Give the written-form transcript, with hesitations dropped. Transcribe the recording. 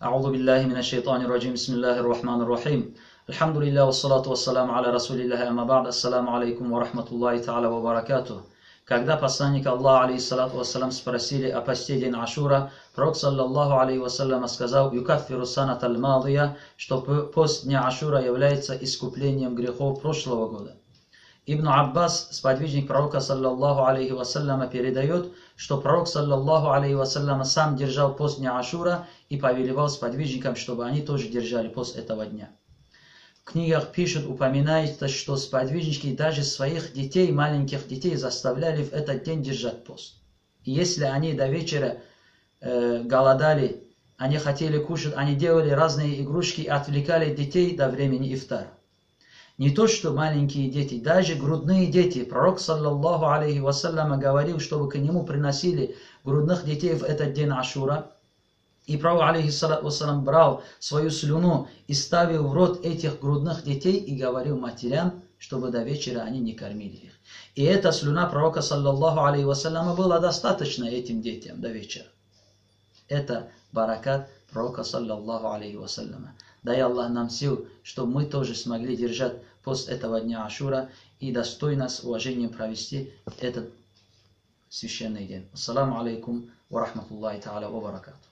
أعوذ بالله من الشيطان الرجيم بسم الله الرحمن الرحيم الحمد لله والصلاة والسلام على رسول الله أما بعد السلام алейкум ва рахматуллахи та'аля ва баракатух. Когда посланника Аллаха, алейхиссалату вассалам, спросили о посте день Ашура, пророк, саллаллаху алейхи вассалям, сказал: «Юкаффиру санат аль-мадия», что пост дня Ашура является искуплением грехов прошлого года. Ибн Аббас, сподвижник пророка, саллаллаху алейхи вассаляма, передает, что пророк, саллаллаху алейхи вассаляма, сам держал пост дня Ашура и повелевал сподвижникам, чтобы они тоже держали пост этого дня. В книгах пишут, упоминается, что сподвижники даже своих детей, маленьких детей, заставляли в этот день держать пост. И если они до вечера голодали, они хотели кушать, они делали разные игрушки и отвлекали детей до времени ифтара. Не то, что маленькие дети, даже грудные дети. Пророк, саллаллаху алейхи вассаляма, говорил, чтобы к нему приносили грудных детей в этот день Ашура. И пророк, алейхиссалату вассалам, брал свою слюну и ставил в рот этих грудных детей и говорил матерям, чтобы до вечера они не кормили их. И эта слюна пророка, саллаллаху алейхи вассаляма, была достаточно этим детям до вечера. Это баракат пророка, саллаллаху алейхи вассаляма. Дай Аллах нам сил, чтобы мы тоже смогли держать пост этого дня Ашура и достойно с уважением провести этот священный день. Ассаламу алейкум ва рахматуллахи та'аля ва баракатух.